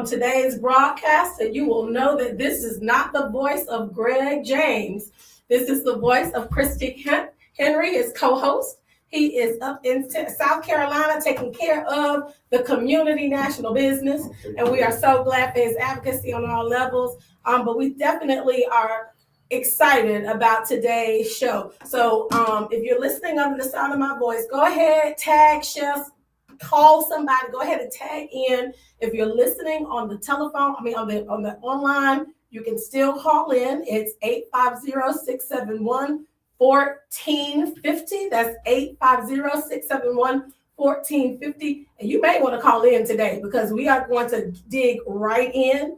Today's broadcast, and you will know that this is not the voice of Greg James. This is the voice of Christy Henry, his co-host. He is up in South Carolina taking care of the community national business, and we are so glad for his advocacy on all levels. But we definitely are excited about today's show. So if you're listening under the sound of my voice, go ahead, tag, share, call somebody, go ahead and tag in. If you're listening on the telephone, on the online, you can still call in. It's 850-671-1450. That's 850-671-1450. And you may want to call in today because we are going to dig right in.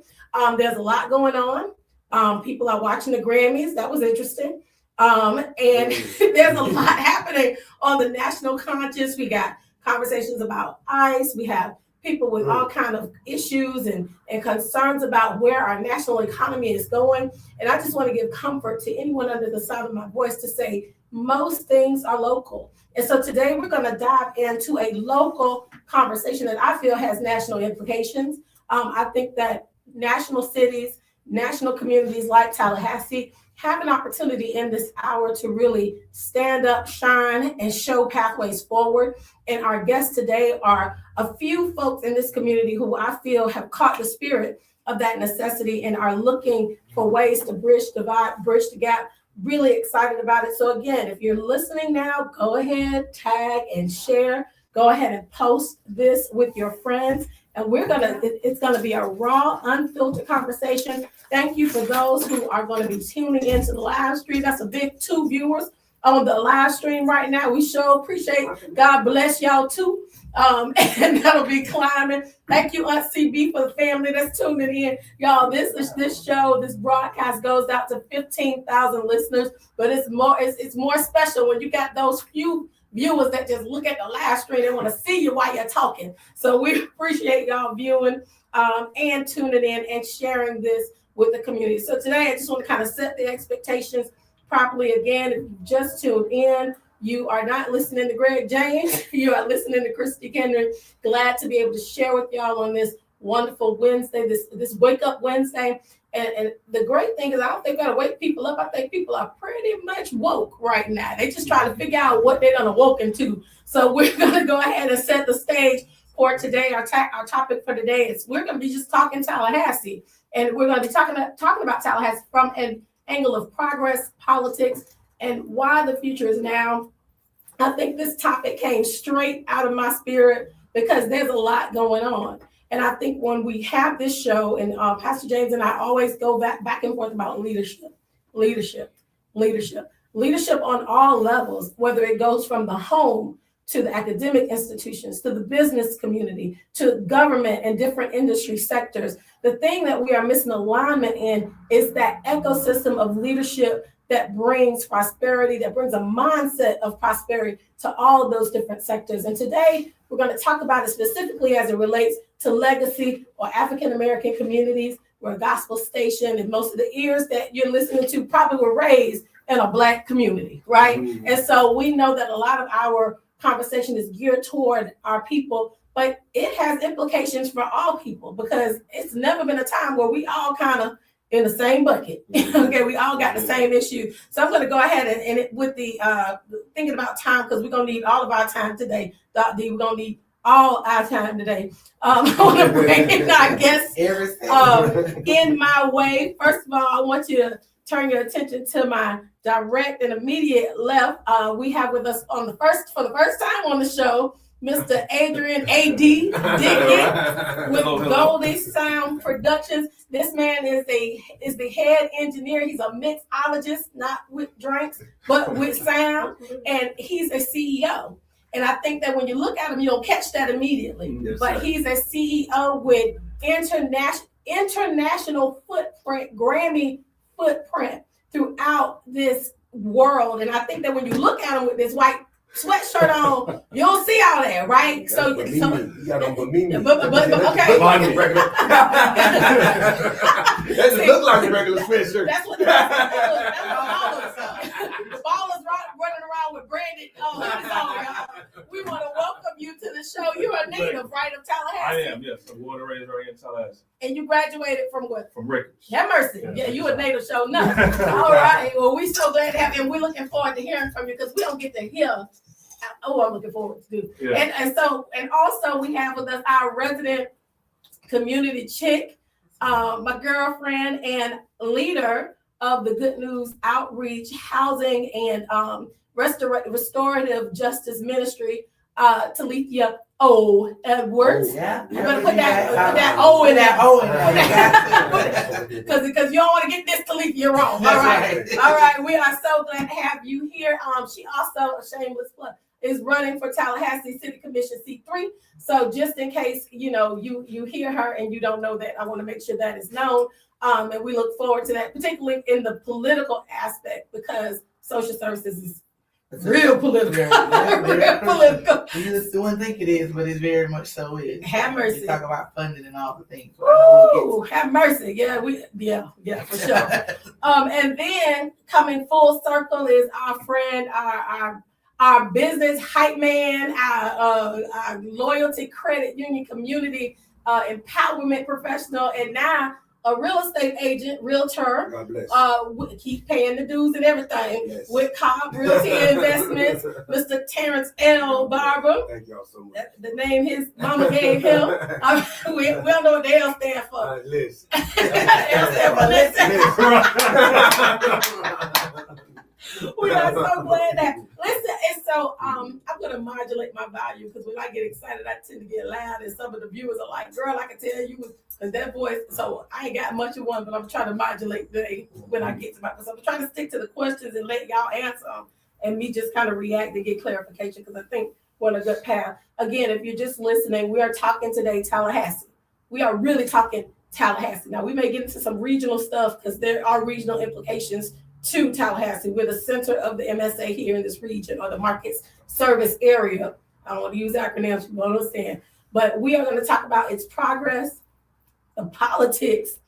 There's a lot going on. People are watching the Grammys. That was interesting. And there's a lot happening on the national conscious. We got conversations about ICE. We have people with all kinds of issues and concerns about where our national economy is going. And I just want to give comfort to anyone under the sound of my voice to say most things are local. And so today we're going to dive into a local conversation that I feel has national implications. I think that national cities, national communities like Tallahassee have an opportunity in this hour to really stand up, shine, and show pathways forward. And our guests today are a few folks in this community who I feel have caught the spirit of that necessity and are looking for ways to bridge the gap. Really excited about it. So again, if you're listening now, go ahead, tag and share. Go ahead and post this with your friends. And it's gonna be a raw, unfiltered conversation. Thank you for those who are going to be tuning into the live stream. That's a big 2 viewers on the live stream right now. We sure appreciate. God bless y'all too. And that'll be climbing. Thank you, Aunt CB, for the family that's tuning in. Y'all, this broadcast goes out to 15,000 listeners, but it's more special when you got those few viewers that just look at the live stream and want to see you while you're talking. So we appreciate y'all viewing and tuning in and sharing this with the community. So today I just want to kind of set the expectations properly. Again, if you just tuned in, you are not listening to Greg James, you are listening to Christy Henry. Glad to be able to share with y'all on this wonderful Wednesday, this Wake Up Wednesday. And the great thing is I don't think we're going to wake people up. I think people are pretty much woke right now. They just try to figure out what they're going to woken to. So we're going to go ahead and set the stage for today. Our topic for today is we're going to be just talking Tallahassee. And we're going to be talking about Tallahassee from an angle of progress, politics, and why the future is now. I think this topic came straight out of my spirit because there's a lot going on. And I think when we have this show, and Pastor James and I always go back and forth about leadership on all levels, whether it goes from the home to the academic institutions, to the business community, to government and different industry sectors. The thing that we are missing alignment in is that ecosystem of leadership that brings prosperity, that brings a mindset of prosperity to all of those different sectors. And today we're going to talk about it specifically as it relates to legacy or African-American communities. We're a gospel station, and most of the ears that you're listening to probably were raised in a Black community, right? Mm-hmm. And so we know that a lot of our conversation is geared toward our people, but it has implications for all people because it's never been a time where we all kind of in the same bucket. Okay, we all got the same issue. So I'm going to go ahead and with the thinking about time, because we're going to need all of our time today. Dr. D, we're going to need all our time today. I want to bring in our guests in my way. First of all, I want you to turn your attention to my direct and immediate left. We have with us for the first time on the show, Mr. Adrian A.D. Dickett with Goldie Sound Productions. This man is the head engineer. He's a mixologist, not with drinks, but with sound. And he's a CEO. And I think that when you look at him, you don't catch that immediately. Yes, but sir. He's a CEO with international footprint, Grammy footprint throughout this world. And I think that when you look at him with this white sweatshirt on, you don't see all that, right? So you got on Bamimi. But okay. Doesn't look like a regular sweatshirt. That's what ballers are. The ballers running around with branded hoodies on, y'all. We want to welcome you to the show. You're a native, right, of Tallahassee? I am, yes. I'm born and raised right here in Tallahassee. And you graduated from what? From Rikers. Have mercy. Yeah, you a native show enough. All right. Well, we so glad to have you, and we're looking forward to hearing from you because we don't get to hear. Oh, I'm looking forward to. Yeah. And also we have with us our resident community chick, my girlfriend and leader of the Good News Outreach Housing and Restorative Justice Ministry, Talithia O. Edwards. Yeah. You better put that O in there. Because you don't want to get this Talithia wrong. All right. All right. We are so glad to have you here. She also, a shameless plug, is running for Tallahassee City Commission seat 3. So just in case, you hear her and you don't know that, I want to make sure that is known. And we look forward to that, particularly in the political aspect, because social services is real political. Real political. We just don't think it is, but it's very much so is. Have mercy. You talk about funding and all the things. Ooh, have mercy. Yeah, for sure. And then coming full circle is our friend, our business hype man, our loyalty credit union community empowerment professional, and now a real estate agent, realtor. God bless. Keep paying the dues and everything. Yes. With Cobb Realty Investments, Mr. Terrence L. Barber. Thank y'all so much. That's the name his mama gave him. We don't know what the L stand for. Listen. L stand for listen. We are so glad that listen. And so I'm gonna modulate my volume because when I get excited, I tend to get loud, and some of the viewers are like, "Girl, I can tell you," because that voice. So I ain't got much of one, but I'm trying to modulate when I get to my. So I'm trying to stick to the questions and let y'all answer them, and me just kind of react and get clarification because I think we're on a good path. Again, if you're just listening, we are talking today Tallahassee. We are really talking Tallahassee. Now we may get into some regional stuff because there are regional implications to Tallahassee. We're the center of the MSA here in this region, or the markets service area. I don't want to use acronyms, you won't understand. But we are going to talk about its progress, the politics,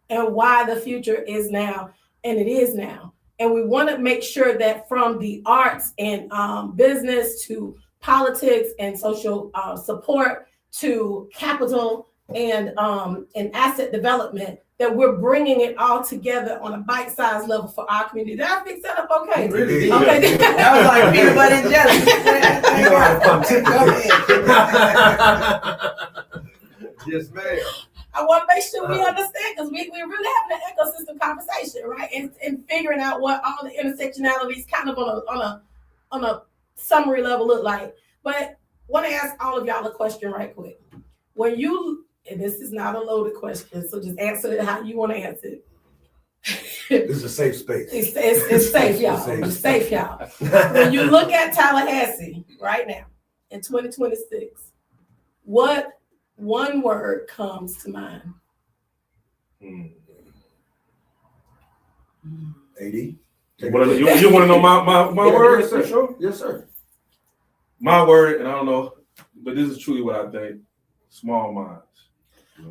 and why the future is now, and it is now. And we want to make sure that from the arts and business to politics and social support to capital and asset development, that we're bringing it all together on a bite-sized level for our community. Did I fix that up okay? Really? Okay. That was like peanut butter and jelly. You know how to Yes, ma'am. I want to make sure we understand because we're really having an ecosystem conversation, right? And figuring out what all the intersectionalities kind of on a summary level look like. But want to ask all of y'all a question right quick. When you, and this is not a loaded question, so just answer it how you want to answer it. This is a safe space. It's safe, y'all. It's safe, y'all. When you look at Tallahassee right now in 2026, what one word comes to mind? AD. You want to know my word? Yes, sir. Sure. Yes, sir. My word, and I don't know, but this is truly what I think. Small minds. I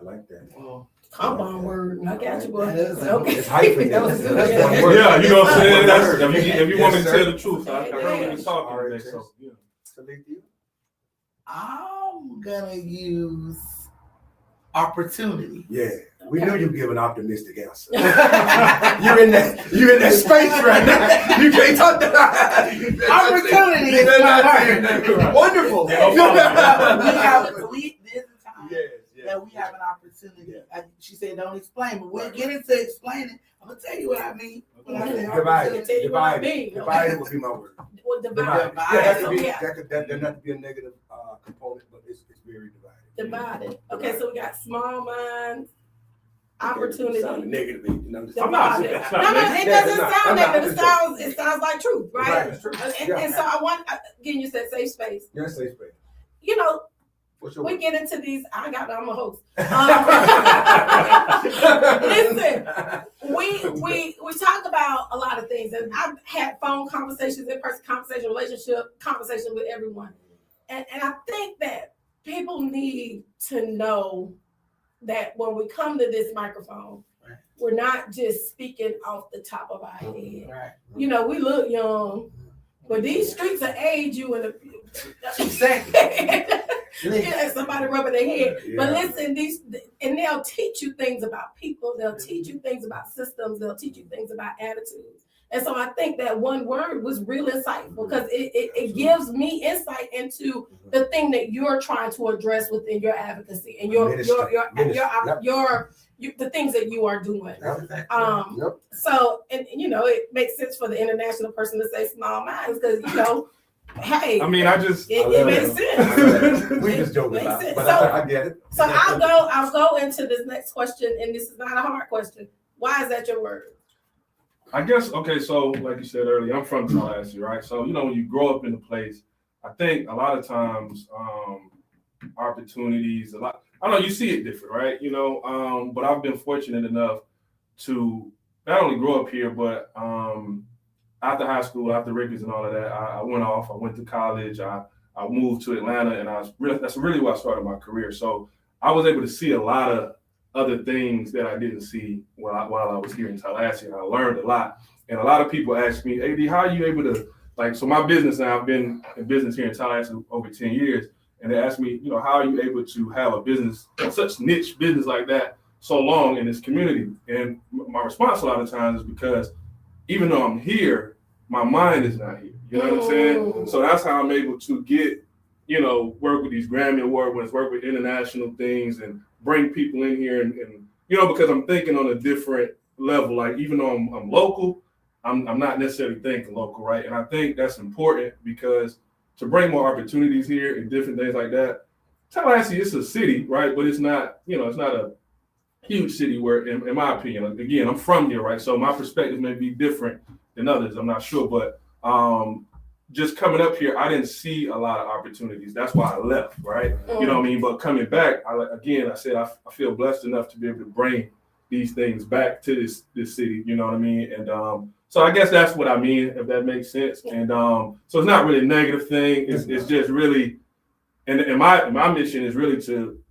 like that. Well, Compound word. I got you, boy. Okay. It's hyphen. That was good. That's one word. Yeah, you know what I'm saying? That's one That's, word. if you want me Yes, to sir. tell the truth, I heard we been talking today, so yeah. I'm gonna use opportunity. Yeah, we knew you'd give an optimistic answer. you're in that space right now. You can't talk that. Opportunity is my word. Wonderful. This is time Yes, that we have an opportunity. She said, "Don't explain," but we'll get into explaining. I'm gonna tell you what I mean. When I say opportunity. Divided would be my word. Well, divided. Yeah, that doesn't have to be a negative component, but it's very divided. Divided. Okay, so we got small minds, opportunity. Sounded negative, you know. I'm not. Divided. It's No, not it doesn't not- sound I'm not- negative. It sounds like truth, right? It's true. And so I want, again, you said safe space. You're in safe space. You know, What's your we word? get into these. I'm a host. Listen, we talk about a lot of things, and I've had phone conversations, in-person conversation, relationship conversation with everyone, and I think that people need to know that when we come to this microphone, Right. we're not just speaking off the top of our head. Right. You know, we look young, But these streets will aid you in Exactly. yeah, somebody rubbing their head. Yeah. But listen, and they'll teach you things about people. They'll teach you things about systems. They'll teach you things about attitudes. And so I think that one word was real insightful because it gives me insight into the thing that you're trying to address within your advocacy and the things that you are doing. So, and you know, it makes sense for the international person to say small minds because, you know, hey, I mean, it makes sense. We just joking about it, but So- I get it. So I'll go into this next question, and this is not a hard question. Why is that your word? I guess, okay, so like you said earlier, I'm from Tallahassee, right? So, you know, when you grow up in a place, I think a lot of times opportunities, I don't know, you see it different, right? You know, but I've been fortunate enough to not only grow up here, but after high school, after Rickards and all of that, I went to college, I moved to Atlanta, and that's really where I started my career. So I was able to see a lot of other things that I didn't see while I was here in Tallahassee, and I learned a lot. And a lot of people ask me, AD, how are you able to, so my business now, I've been in business here in Tallahassee over 10 years, and they ask me, you know, how are you able to have a business, such niche business like that, so long in this community? And my response a lot of times is because even though I'm here, my mind is not here. You know what I'm saying? So that's how I'm able to get, you know, work with these Grammy Award winners, work with international things, and bring people in here, and you know, because I'm thinking on a different level. Like even though I'm local, I'm not necessarily thinking local, right? And I think that's important because to bring more opportunities here and different things like that. Tallahassee is a city, right? But it's not, you know, it's not a huge city where, in my opinion, again, I'm from here, right? So my perspective may be different than others. I'm not sure, but just coming up here, I didn't see a lot of opportunities. That's why I left, right? You know what I mean? But coming back, I feel blessed enough to be able to bring these things back to this city. You know what I mean? And so I guess that's what I mean, if that makes sense. And so it's not really a negative thing. It's just really, and my mission is really to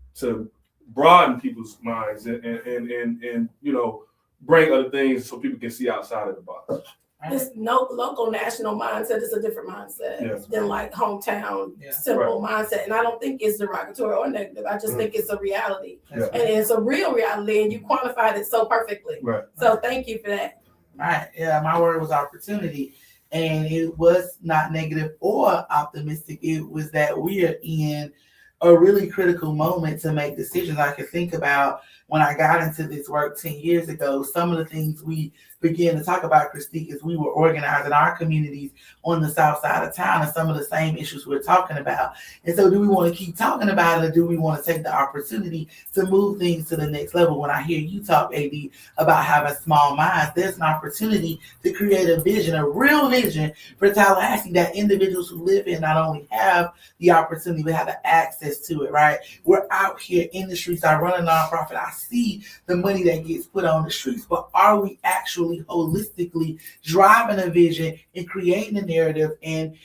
broaden people's minds and you know, bring other things so people can see outside of the box. This local national mindset is a different mindset than like hometown simple mindset. And I don't think it's derogatory or negative. I just think it's a reality. And it's a real reality, and you quantified it so perfectly. Right. So thank you for that. Right. Yeah, my word was opportunity. And it was not negative or optimistic. It was that we are in a really critical moment to make decisions. I can think about when I got into this work 10 years ago, some of the things we began to talk about, Christique, is we were organizing our communities on the south side of town, and some of the same issues we're talking about. And so do we want to keep talking about it, or do we want to take the opportunity to move things to the next level? When I hear you talk, AD, about having small minds, there's an opportunity to create a vision, a real vision for Tallahassee that individuals who live here not only have the opportunity, but have the access to it, right? We're out here in the streets. I run a nonprofit. I see the money that gets put on the streets, but are we actually holistically driving a vision and creating a narrative and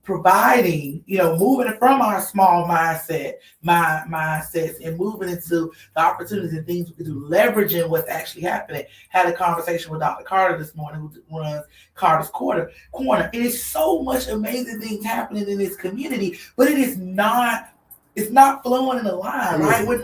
providing, you know, moving from our small mindsets and moving into the opportunities and things we can do, leveraging what's actually happening. Had a conversation with Dr. Carter this morning, who runs Carter's Corner. It is so much amazing things happening in this community, but it's not flowing in a line, right? We're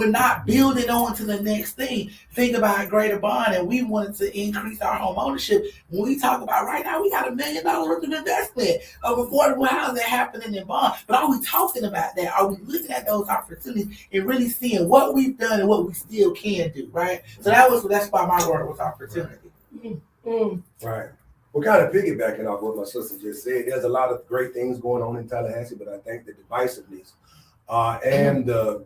not building on to the next thing. Think about Greater Bond, and we wanted to increase our home ownership. When we talk about right now, we got $1 million worth of investment of affordable housing happening in Bond. But are we talking about that? Are we looking at those opportunities and really seeing what we've done and what we still can do, right? So that's why my word was opportunity. Right. Well, kind of piggybacking off what my sister just said, there's a lot of great things going on in Tallahassee, but I think the divisiveness and the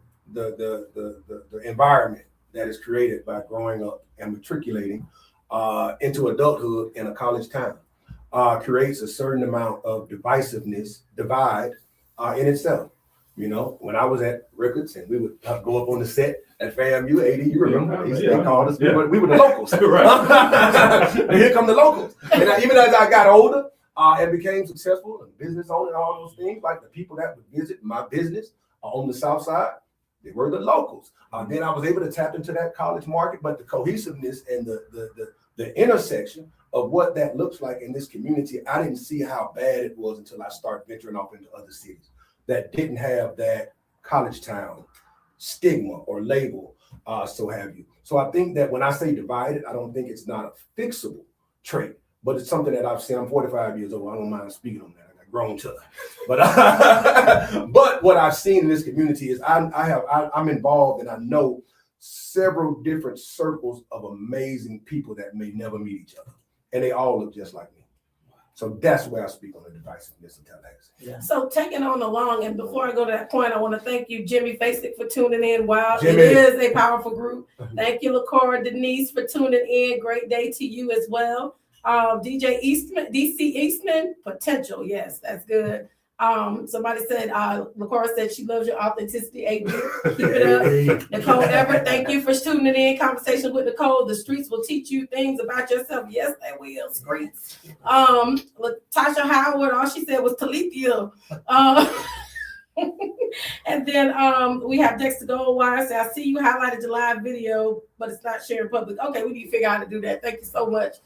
environment that is created by growing up and matriculating into adulthood in a college town creates a certain amount of divide in itself. You know, when I was at Rickards and we would go up on the set at FAMU, AD, you remember? They called us, we were the locals. And here come the locals. And even as I got older and became successful and business owner and all those things, like the people that would visit my business on the south side, they were the locals. Then I was able to tap into that college market, but the cohesiveness and the intersection of what that looks like in this community, I didn't see how bad it was until I started venturing off into other cities that didn't have that college town stigma or label, so have you. So I think that when I say divided, I don't think it's not a fixable trait, but it's something that I've seen. I'm 45 years old. I don't mind speaking on that. I got grown to it. But what I've seen in this community is I'm involved, and I know several different circles of amazing people that may never meet each other, and they all look just like me. So that's where I speak on the divisiveness of Tallahassee. So taking on along, and before I go to that point, I want to thank you, Jimmy Facek, for tuning in. Wow, Jimmy. It is a powerful group. Thank you, LaCora Denise, for tuning in. Great day to you as well. DC Eastman, potential. Yes, that's good. Somebody said, LaCora said she loves your authenticity. AB, keep it up. Nicole Everett, thank you for tuning in. Conversation with Nicole. The streets will teach you things about yourself. Yes, they will. Streets. Latasha Howard, all she said was Talithia. And then we have Dexter Goldwire say, I see you highlighted your live video, but it's not sharing public. Okay, we need to figure out how to do that. Thank you so much.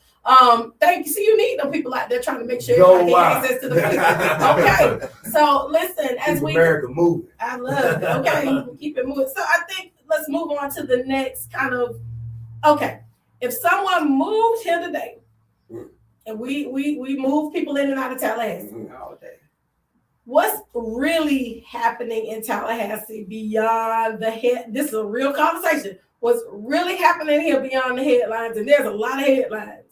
Thank you. See, you need them people out there trying to make sure everybody has access to the video. Okay, so listen, as Keep America moving. I love it. Okay, keep it moving. So I think let's move on to the next kind of. Okay, if someone moved here today, and we move people in and out of Tallahassee all day. What's really happening in Tallahassee beyond the head? This is a real conversation. What's really happening here beyond the headlines? And there's a lot of headlines.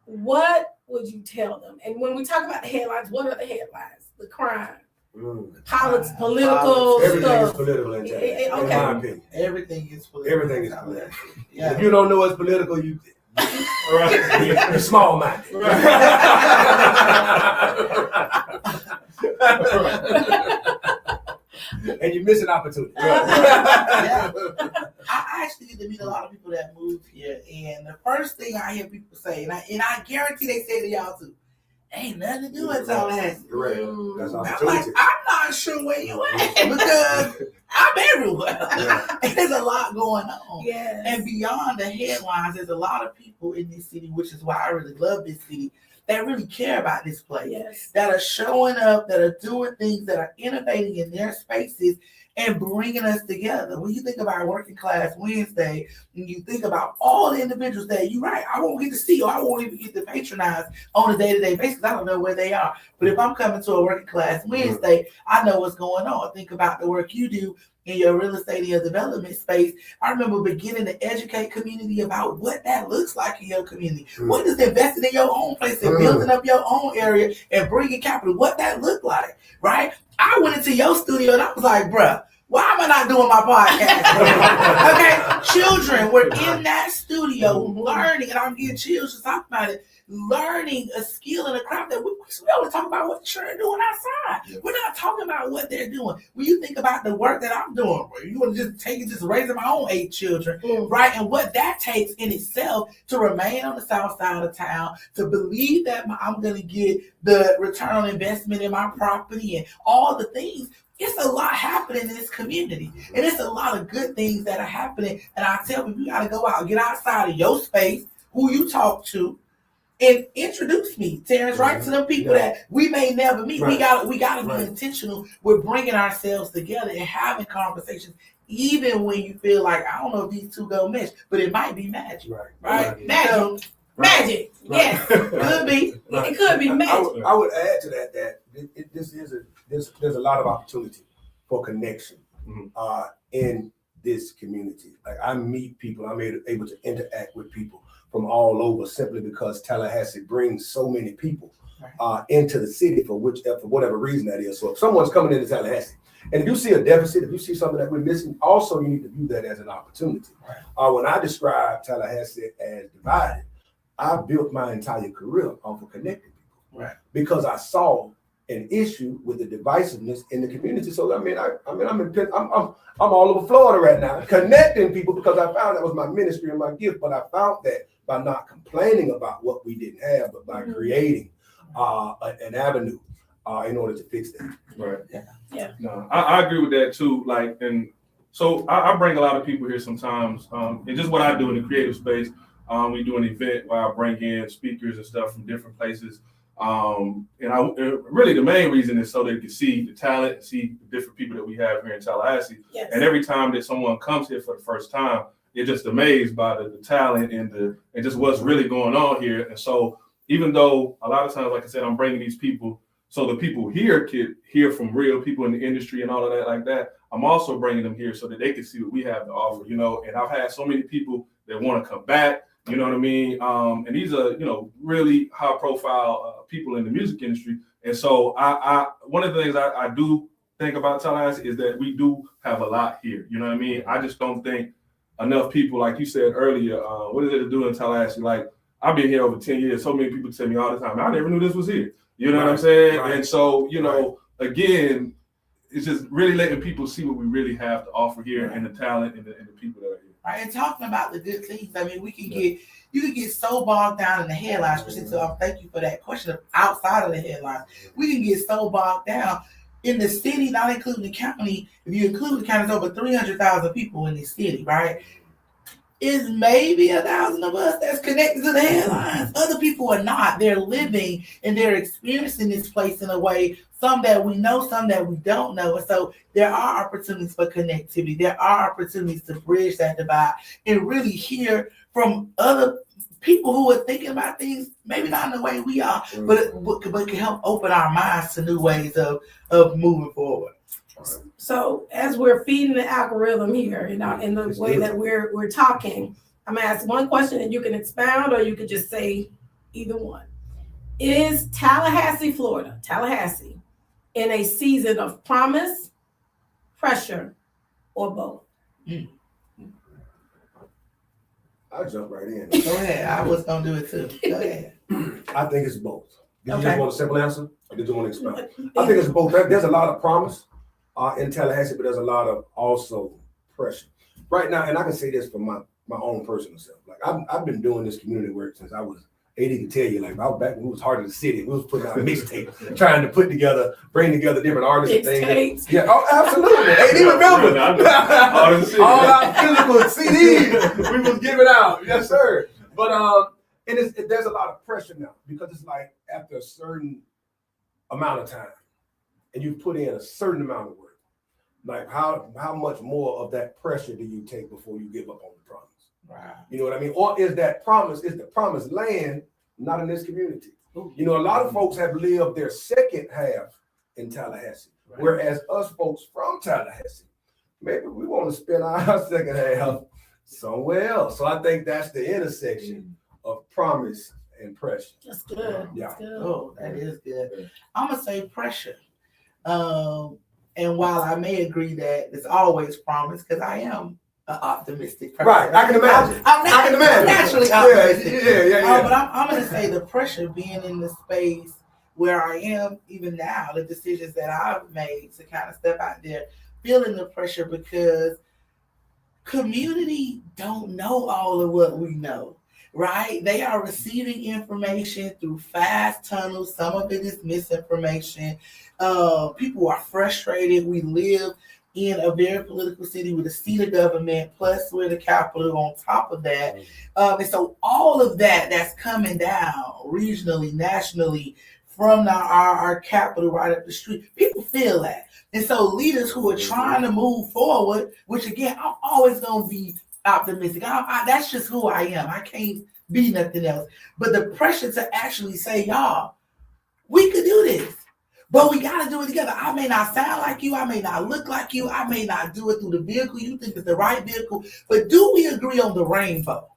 What would you tell them? And when we talk about the headlines, what are the headlines? The crime, politics, political Everything is stuff. political in Tallahassee, in Okay. my opinion. Everything is political. Everything is political. Yeah. If you don't know what's political, you're small-minded. And you miss an opportunity. Yeah. I actually get to meet a lot of people that move here, and the first thing I hear people say, and I guarantee they say to y'all too, ain't nothing to do in Tallahassee. Right. That's I'm like, opportunity. I'm not sure where you at because I'm everywhere. Yeah. There's a lot going on. Yes. And beyond the headlines, there's a lot of people in this city, which is why I really love this city, that really care about this place. Yes. That are showing up, that are doing things, that are innovating in their spaces and bringing us together. When you think about Working Class Wednesday, and you think about all the individuals that you're right, I won't get to see or I won't even get to patronize on a day-to-day basis. I don't know where they are. But if I'm coming to a Working Class Wednesday, I know what's going on. Think about the work you do in your real estate and your development space. I remember beginning to educate community about what that looks like in your community. What does investing in your own place and building up your own area and bringing capital, what that look like, right? I went into your studio and I was like, bruh, why am I not doing my podcast? Okay, children were in that studio learning, and I'm getting chills just talking about it, learning a skill and a craft that we only talk about what the children doing outside. Yeah. We're not talking about what they're doing. When you think about the work that I'm doing, you want to just take it, just raising my own 8 children, right? And what that takes in itself to remain on the south side of town, to believe that I'm going to get the return on investment in my property and all the things. It's a lot happening in this community. And it's a lot of good things that are happening. And I tell people, you got to go out, get outside of your space, who you talk to, and introduce me, Terrence, right, to them people that we may never meet. Right. We got to be intentional with bringing ourselves together and having conversations, even when you feel like, I don't know if these two go mesh, but it might be magic, right? Magic. Magic. Yes, could be. It could be magic. I would add to that there's a lot of opportunity for connection in this community. Like I meet people, I'm able to interact with people from all over simply because Tallahassee brings so many people into the city for whatever reason that is. So if someone's coming into Tallahassee, and if you see a deficit, if you see something that we're missing, also you need to view that as an opportunity. When I describe Tallahassee as divided, I built my entire career off of connecting people, because I saw an issue with the divisiveness in the community. So I'm all over Florida right now, connecting people because I found that was my ministry and my gift. But I found that by not complaining about what we didn't have, but by creating an avenue in order to fix that. Right. Yeah. No, I agree with that too. Like, and so I bring a lot of people here sometimes, and just what I do in the creative space. We do an event where I bring in speakers and stuff from different places. Really the main reason is so they can see the talent and see the different people that we have here in Tallahassee. Yes. And every time that someone comes here for the first time, they're just amazed by the talent and just what's really going on here. And so even though a lot of times, like I said, I'm bringing these people so the people here could hear from real people in the industry and all of that like that, I'm also bringing them here so that they can see what we have to offer, and I've had so many people that want to come back, you know what I mean? And these are, really high profile people in the music industry. And so I one of the things I do think about Tallahassee is that we do have a lot here, you know what I mean? I just don't think enough people, like you said earlier, what is it to do in Tallahassee? Like, I've been here over 10 years. So many people tell me all the time, I never knew this was here. You know what I'm saying? Right. And so, again, it's just really letting people see what we really have to offer here and the talent and the people that are here. Right, and talking about the good things, I mean, you can get so bogged down in the headlines. So thank you for that question. Outside of the headlines, we can get so bogged down in the city, not including the county. If you include the county, it's over 300,000 people in the city, right? Is maybe 1,000 of us that's connected to the headlines. Other people are not. They're living and they're experiencing this place in a way, some that we know, some that we don't know. And so there are opportunities for connectivity. There are opportunities to bridge that divide and really hear from other people who are thinking about things, maybe not in the way we are, but can help open our minds to new ways of moving forward. So as we're feeding the algorithm here, in the way that we're talking, I'm gonna ask one question and you can expound, or you could just say either one. Is Tallahassee, Florida, in a season of promise, pressure, or both? I'll jump right in. Go ahead. I was gonna do it too. Go ahead. I think it's both. Did you Okay. just want a simple answer, or did you want to expound? I think it's both. There's a lot of promise in Tallahassee, but there's a lot of also pressure right now. And I can say this for my own personal self. Like I've been doing this community work since I was 80. Can tell you, like I was back when it was Heart of the City. We was putting out mixtape, trying to bring together different artists and things. Mixtapes. Yeah, oh, absolutely. Ain't even remember All our physical CDs we was giving out. Yes, sir. But and there's a lot of pressure now because it's like after a certain amount of time, and you put in a certain amount of work. Like how much more of that pressure do you take before you give up on the promise? Right. You know what I mean? Or is the promised land not in this community? Ooh. A lot of folks have lived their second half in Tallahassee, Right. whereas us folks from Tallahassee, maybe we want to spend our second half somewhere else. So I think that's the intersection of promise and pressure. That's good. Yeah. That's good. Oh, that is good. I'm gonna say pressure. And while I may agree that it's always promise, because I am an optimistic person. Right, I can imagine. I can imagine. Naturally optimistic. Yeah. But I'm gonna say the pressure being in the space where I am even now, the decisions that I've made to kind of step out there, feeling the pressure because community don't know all of what we know. Right? They are receiving information through fast tunnels. Some of it is misinformation. People are frustrated. We live in a very political city with a seat of government, plus we're the capital on top of that. And so all of that's coming down regionally, nationally, from our capital right up the street. People feel that. And so leaders who are trying to move forward, which again, I'm always going to be optimistic. That's just who I am. I can't be nothing else. But the pressure to actually say, y'all, we could do this, but we got to do it together. I may not sound like you. I may not look like you. I may not do it through the vehicle you think is the right vehicle. But do we agree on the rainbow?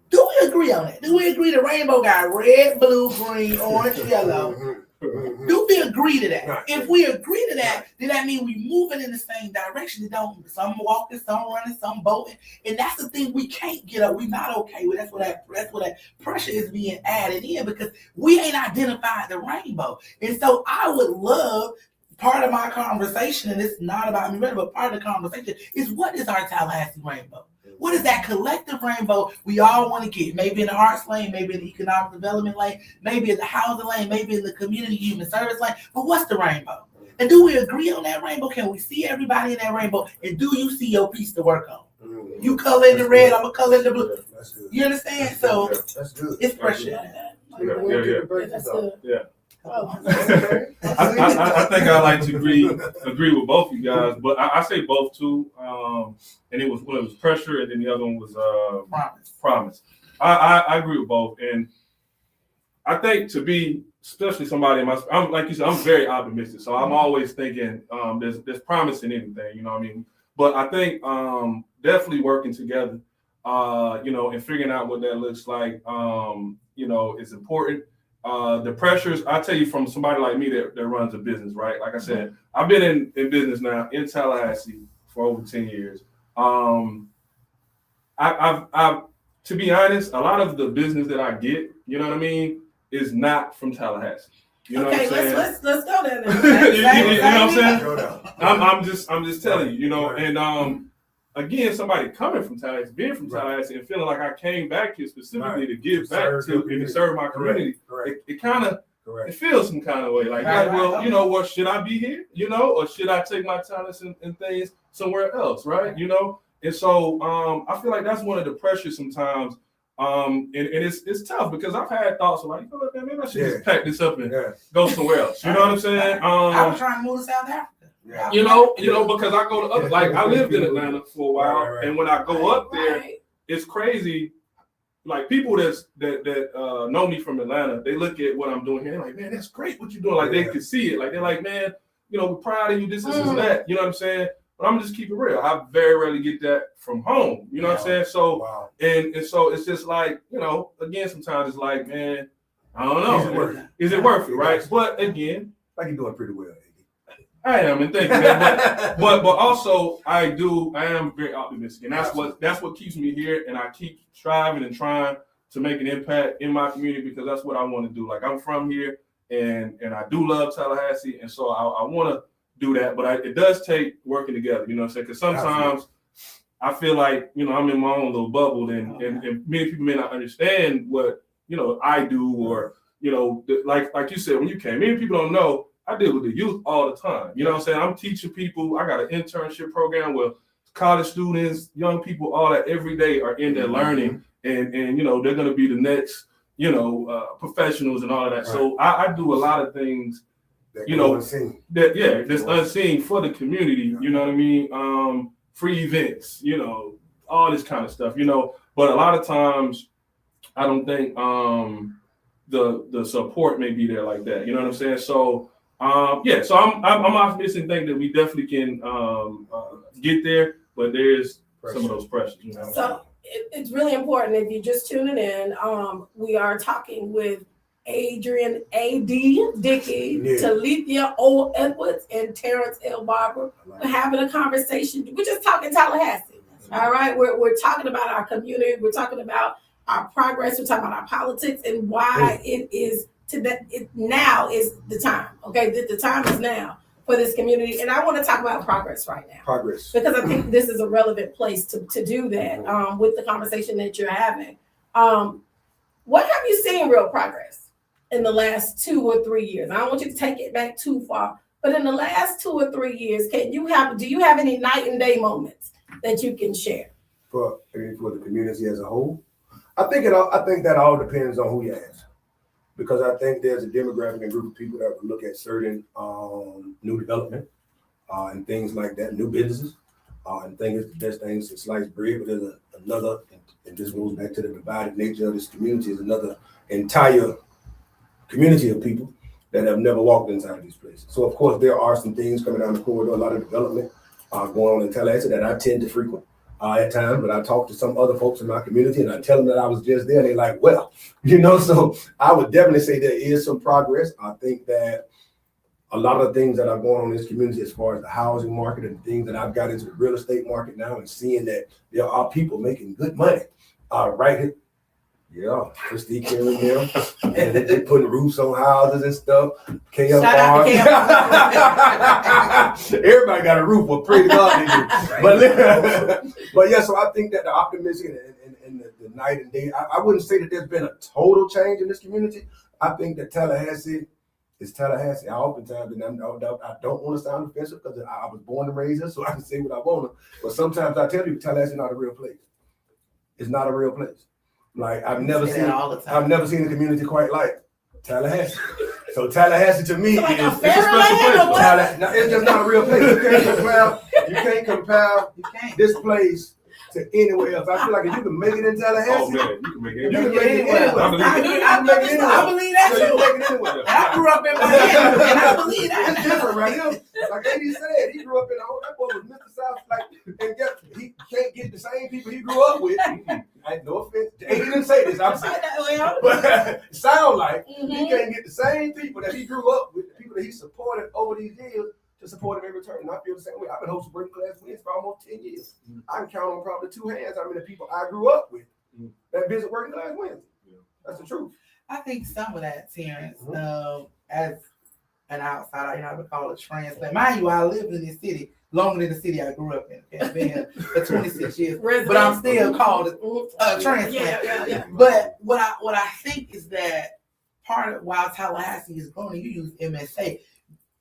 Do we agree on it? Do we agree the rainbow got red, blue, green, orange, yellow? Do we agree to that? Right. If we agree to that, then that means we moving in the same direction. Some walking, some running, some boating, and that's the thing we can't get up. We're not okay with. That's what that pressure is being added in because we ain't identified the rainbow. And so I would love part of my conversation, and it's not about me, but part of the conversation is what is our Tallahassee rainbow? What is that collective rainbow we all want to get? Maybe in the arts lane, maybe in the economic development lane, maybe in the housing lane, maybe in the community human service lane. But what's the rainbow? And do we agree on that rainbow? Can we see everybody in that rainbow? And do you see your piece to work on? You color in the red, I'm going to color in the blue. That's good. You understand? So That's good. it's pressure. Yeah. That's good. Oh. I think I like to agree with both you guys, but I say both too. And it was one was pressure, and then the other one was promise. I agree with both, and I think to be especially somebody in I'm like you said, I'm very optimistic, so I'm always thinking there's promise in anything, you know what I mean? But I think definitely working together, and figuring out what that looks like, is important. The pressures, I tell you, from somebody like me that runs a business, right? Like I said, I've been in business now in Tallahassee for over 10 years. I've to be honest, a lot of the business that I get, you know what I mean, is not from Tallahassee. You know what I'm saying? let's go there now. you know what I'm Go saying? down. I'm just telling you, and again, somebody coming from Tallahassee, being from Tallahassee, and feeling like I came back here specifically to give back to and to serve my community. Correct. It kind of Correct. it feels some kind of way, like, well, you know what? Should I be here? Or should I take my talents and things somewhere else, right? And so I feel like that's one of the pressures sometimes. And it's tough because I've had thoughts of like, man, maybe I should just pack this up and go somewhere else. You know what I'm saying? I was trying to move to South Africa. Yeah. Because I go to other, like I lived in Atlanta for a while, Right. and when I go up there, it's crazy. Like people that know me from Atlanta, they look at what I'm doing here. They're like, man, that's great what you're doing. Like they can see it. Like they're like, man, we're proud of you. This and that. You know what I'm saying? But I'm just keep it real. I very rarely get that from home. You know what I'm saying? So and so it's just like, again, sometimes it's like, man, I don't know. Is it worth it? Right? But again, like you're doing pretty well, AD. I am, and thank you, man. But also I am very optimistic, and that's what keeps me here, and I keep striving and trying to make an impact in my community because that's what I want to do. Like I'm from here, and I do love Tallahassee, and so I want to do that. But it does take working together. You know what I'm saying? Because sometimes I feel like I'm in my own little bubble, and many people may not understand what I do, or like you said when you came. Many people don't know. I deal with the youth all the time. You know what I'm saying? I'm teaching people. I got an internship program where college students, young people, all that every day are in there learning, and they're going to be the next professionals and all of that. Right. So I do a lot of things unseen. That's unseen for the community. You know what I mean? Free events, all this kind of stuff. But a lot of times I don't think the support may be there like that. You know what I'm saying? So. So I'm optimistic and think that we definitely can get there, but there's some of those pressures. So it's really important if you're just tuning in. We are talking with Adrian A.D. Dickey, Talithia O. Edwards, and Terrence L. Barber. We're having a conversation. We're just talking Tallahassee. All right, we're talking about our community. We're talking about our progress. We're talking about our politics and why it is. Now is the time. Okay, the time is now for this community, and I want to talk about progress right now. Progress, because I think this is a relevant place to do that with the conversation that you're having. What have you seen real progress in the last 2 or 3 years? I don't want you to take it back too far, but in the last 2 or 3 years, do you have any night and day moments that you can share for the community as a whole? I think that all depends on who you ask. Because I think there's a demographic and group of people that would look at certain new development and things like that, new businesses, and think it's the best thing since sliced bread. But there's another, and this goes back to the divided nature of this community, is another entire community of people that have never walked inside of these places. So of course there are some things coming down the corridor, a lot of development going on in Tallahassee that I tend to frequent. At times, but I talk to some other folks in my community and I tell them that I was just there and they're like, well, so I would definitely say there is some progress. I think that a lot of things that are going on in this community as far as the housing market and things that I've got into the real estate market now and seeing that there are people making good money right here. Yeah, Christy killing them, and they're putting roofs on houses and stuff. KF Farm. Everybody got a roof. Well, pray to God they do. But yeah, so I think that the optimism and the night and day, I wouldn't say that there's been a total change in this community. I think that Tallahassee is Tallahassee. I oftentimes, and I don't want to sound offensive because I was born and raised here, so I can say what I want to. But sometimes I tell people Tallahassee is not a real place. It's not a real place. Like I've never Say seen that all the time. I've never seen a community quite like Tallahassee. So Tallahassee to me So like a is fairyland or what? No, it's just not a real place. You can't compare You can't. this place to anywhere else. I feel like if you can make it in Oh Tallahassee, man, you can make you it. can make it anywhere. I believe it. I believe that So you too. can make it anywhere. And I grew up in Miami, and I believe It's that. different right here. Like AD said, he grew up in the whole, that boy was Mr. South, like, and he can't get the same people he grew up with. Like, no offense. AD didn't say this, I'm saying. Well, But it sound like he mhm. can't get the same people that he grew up with, the people that he supported over these years to support him in return. And I feel the same way. I've been hosting working class wins for almost 10 years. I can count on probably two hands how many people I grew up with that visit working class wins. That's the truth. I think some of that, Terrence, as an outsider, I would call it transplant. Mind you, I lived in this city longer than the city I grew up in. Okay? I've been here for 26 years, but I'm still called a transplant. Yeah. But what I think is that part of why Tallahassee is growing, you use MSA,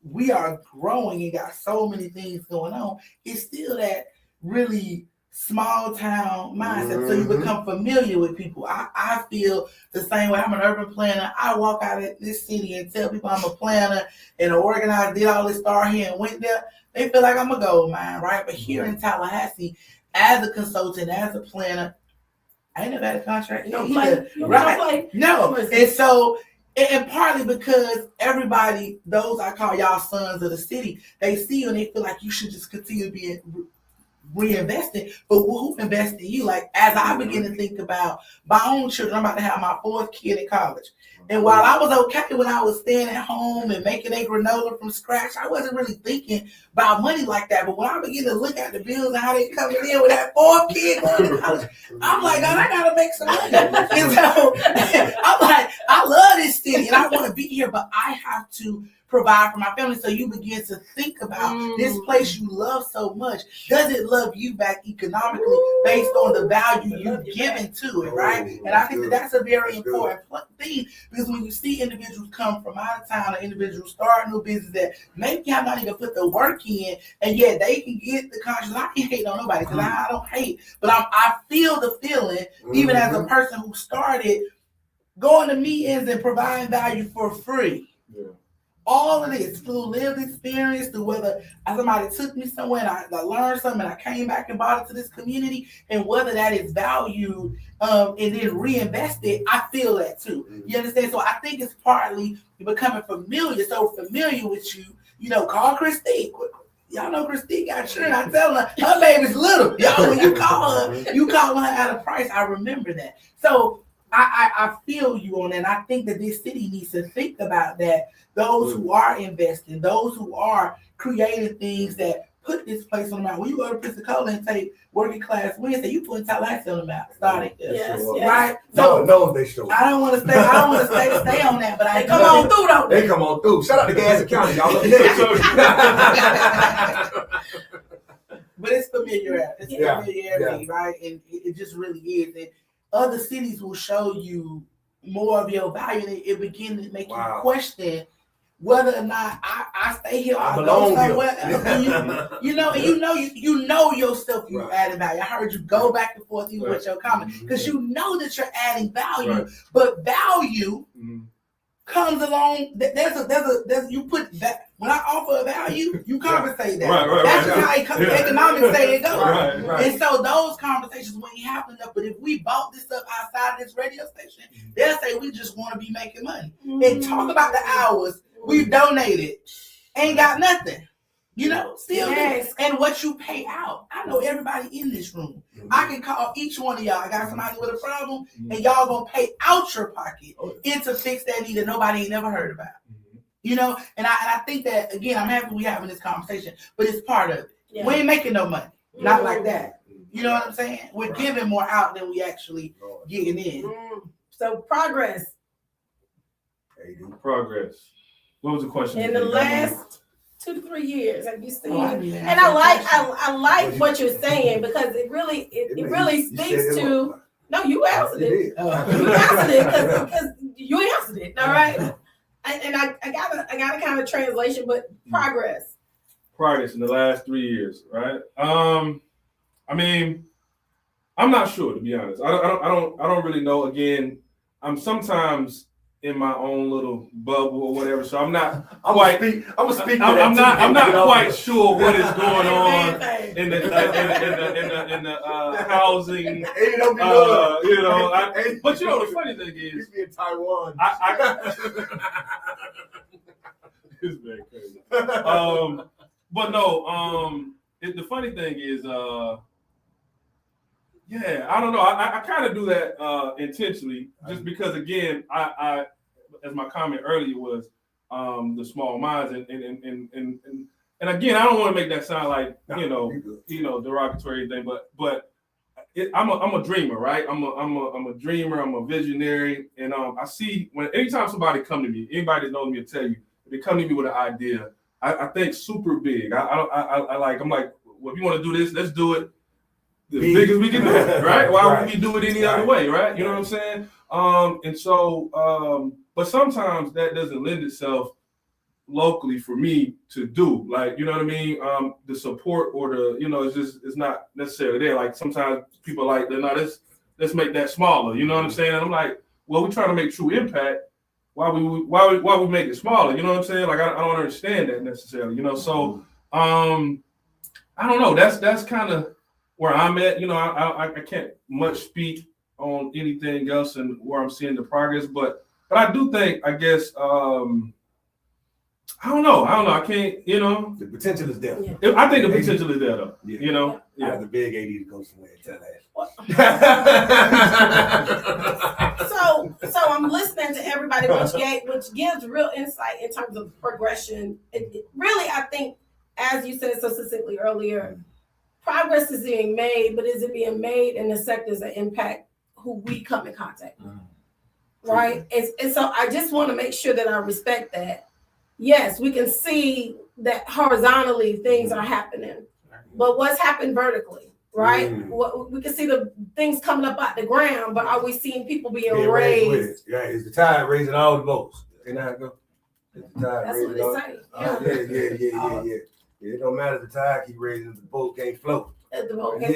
we are growing and got so many things going on. It's still that really small town mindset. So you become familiar with people. I feel the same way. I'm an urban planner. I walk out of this city and tell people I'm a planner and an organizer, did all this, star here and went there. They feel like I'm a gold mine, right? But here in Tallahassee, as a consultant, as a planner, I ain't never had a contract. You don't either, play. You right? don't play. No. And so, and partly because everybody, those I call y'all sons of the city, they see you and they feel like you should just continue to be reinvesting. But who invested in you? Like, as I begin to think about my own children, I'm about to have my fourth kid in college. And while I was okay when I was staying at home and making a granola from scratch, I wasn't really thinking about money like that. But when I begin to look at the bills and how they coming in with that fourth kid going to college, I'm like, God, I gotta make some money. And so I'm like, I love this city and I want to be here, but I have to provide for my family. So you begin to think about this place you love so much. Does it love you back economically based on the value you've given to it, right? And I think that that's a very important thing, because when you see individuals come from out of town or individuals start new business that maybe have not even put the work in, and yet they can get the conscience. I can't hate on nobody because I don't hate, but I feel the feeling, even as a person who started going to meetings and providing value for free. Yeah. All of this through lived experience, through whether somebody took me somewhere and I learned something and I came back and brought it to this community, and whether that is valued and then reinvested, I feel that too. You understand? So I think it's partly becoming familiar, so familiar with you. You know, call Christine. Y'all know Christine got children. I tell her baby's little. Y'all, when you call her at a price. I remember that. So I feel you on that. And I think that this city needs to think about that. Those who are investing, those who are creating things that put this place on the map. When you go to Pensacola and take working class Wednesday, you put Tallahassee on the map. Starting Yes. right. No, So they show. I don't want to stay on that, but I Come on through though. They come on through. Shout out to Gadsden County, y'all. But it's familiarity. It's Yeah, familiarity, right? And it just really is. And other cities will show you more of your value, and it begins to make you question whether or not I stay here or I go somewhere else. You know, and you know yourself, you added value. I heard you go back and forth even with your comment, because you know that you're adding value, but value comes along. There's you put that. When I offer a value, you compensate that. That's just how economics say it goes. And so those conversations when you happen up, but if we bought this up outside of this radio station, they'll say we just want to be making money. And talk about the hours we've donated, ain't got nothing. You know, still and what you pay out. I know everybody in this room. I can call each one of y'all. I got somebody with a problem, and y'all gonna pay out your pocket to fix that need that nobody ain't never heard about. You know, and I think that, again, I'm happy we having this conversation, but it's part of it. Yeah. We ain't making no money. Not like that. You know what I'm saying? We're giving more out than we actually getting in. So progress. Progress. What was the question? In the last 2 to 3 years, have you seen? And I like what you're saying, because it really speaks to. No, you answered it. You answered it because you answered it. All right. And I got a kind of translation, but progress. Progress in the last 3 years, right? I mean, I'm not sure, to be honest. I don't really know. Again, I'm sometimes in my own little bubble or whatever, so I'm not I'm quite. gonna speak. I'm not quite sure what is going on Everything. in the housing. Ain't no be no. You know, but you know the funny thing is, Used to be in Taiwan. it's very crazy. But no, the funny thing is, yeah, I don't know. I kind of do that intentionally, just because, again, I as my comment earlier was, the small minds, and again, I don't want to make that sound like you know derogatory thing, but I'm a dreamer, right? I'm a dreamer. I'm a visionary, and I see anytime somebody come to me, anybody that knows me will tell you, if they come to me with an idea, I think super big. I'm like, well, if you want to do this, let's do it as big as we can do it, right? Why would we do it any other way, right? You know what I'm saying? And so, but sometimes that doesn't lend itself locally for me to do, like, you know what I mean? The support or the, it's not necessarily there. Like sometimes people are like, let's make that smaller. You know what I'm saying? And I'm like, well, we're trying to make true impact. Why we make it smaller? You know what I'm saying? Like I don't understand that necessarily. So I don't know. That's kind of where I'm at. I can't much speak on anything else and where I'm seeing the progress, but I do think, I guess, I don't know. I can't, The potential is there. Yeah. I think the potential is there, though. Yeah. Yeah. I have the big 80 to go somewhere and tell So I'm listening to everybody, which gives real insight in terms of progression. Really, I think, as you said so succinctly earlier, progress is being made, but is it being made in the sectors that impact who we come in contact with? Right? And so I just want to make sure that I respect that. Yes, we can see that horizontally things are happening, but what's happened vertically, right? We can see the things coming up out the ground, but are we seeing people being raised? Yeah, is the tide raising all the boats? Is the tide That's what raising they all? say. Yeah. It don't matter if the tide keep raising, the boat can't float. The boat Yeah.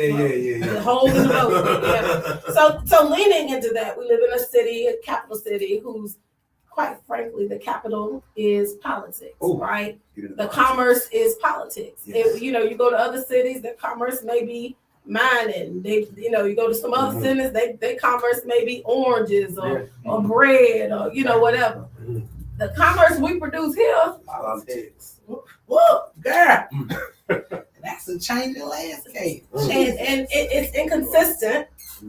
The hole in the boat. Yeah. So leaning into that, we live in a city, a capital city, whose, quite frankly, the capital is politics, right? The commerce is politics. Yes. You go to other cities, the commerce may be mining. You go to some other cities, they commerce may be oranges or bread or whatever. The commerce we produce here, Politics. whoa, girl. That's a changing landscape. And it's inconsistent,